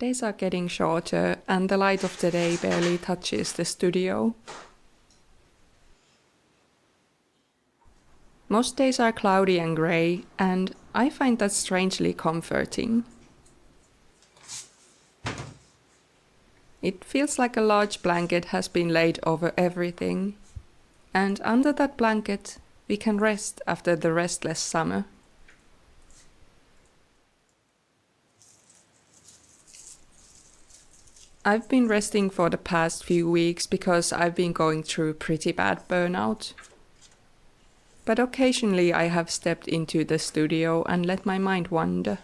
Days are getting shorter and the light of the day barely touches the studio. Most days are cloudy and grey, and I find that strangely comforting. It feels like a large blanket has been laid over everything, and under that blanket we can rest after the restless summer. I've been resting for the past few weeks because I've been going through pretty bad burnout. But occasionally I have stepped into the studio and let my mind wander.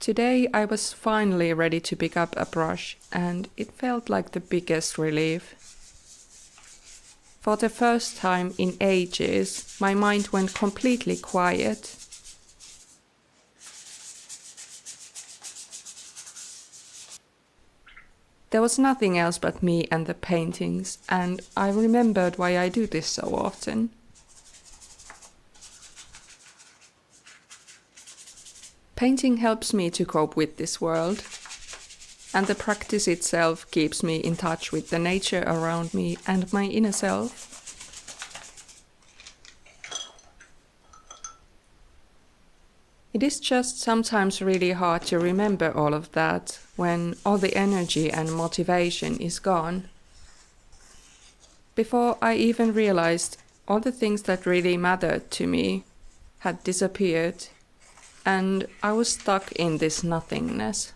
Today I was finally ready to pick up a brush, and it felt like the biggest relief. For the first time in ages, my mind went completely quiet. There was nothing else but me and the paintings, and I remembered why I do this so often. Painting helps me to cope with this world, and the practice itself keeps me in touch with the nature around me and my inner self. It is just sometimes really hard to remember all of that when all the energy and motivation is gone. Before I even realized, all the things that really mattered to me had disappeared, and I was stuck in this nothingness.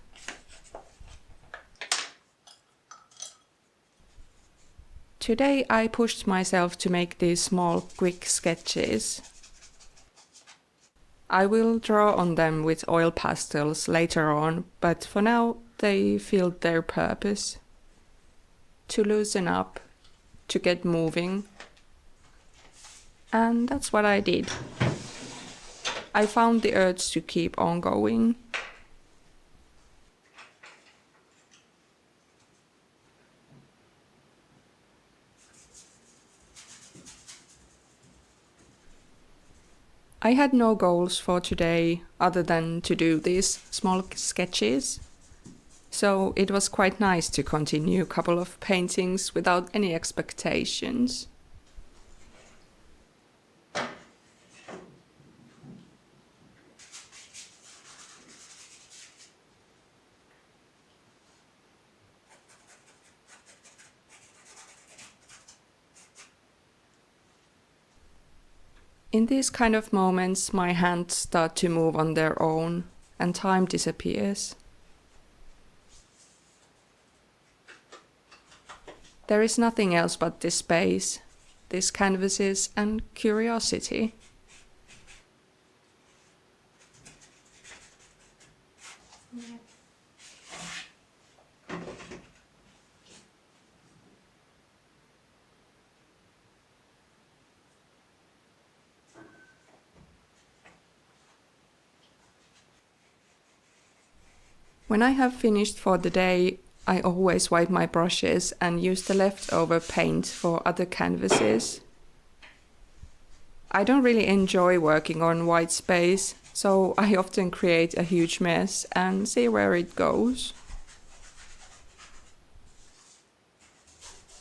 Today I pushed myself to make these small, quick sketches. I will draw on them with oil pastels later on, but for now they filled their purpose. To loosen up, to get moving. And that's what I did. I found the urge to keep on going. I had no goals for today other than to do these small sketches. So it was quite nice to continue a couple of paintings without any expectations. In these kind of moments, my hands start to move on their own, and time disappears. There is nothing else but this space, these canvases, and curiosity. When I have finished for the day, I always wipe my brushes and use the leftover paint for other canvases. I don't really enjoy working on white space, so I often create a huge mess and see where it goes.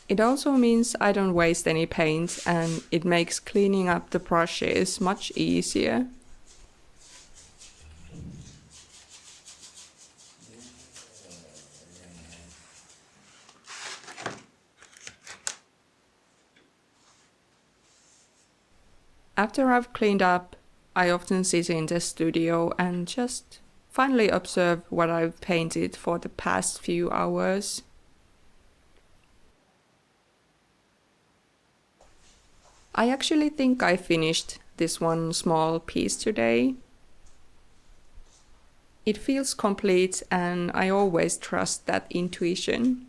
It also means I don't waste any paint, and it makes cleaning up the brushes much easier. After I've cleaned up, I often sit in the studio and just finally observe what I've painted for the past few hours. I actually think I finished this one small piece today. It feels complete, and I always trust that intuition.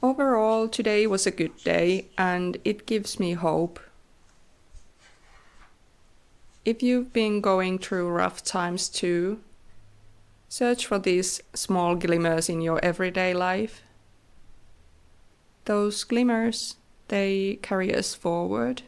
Overall, today was a good day, and it gives me hope. If you've been going through rough times too, search for these small glimmers in your everyday life. those glimmers, they carry us forward.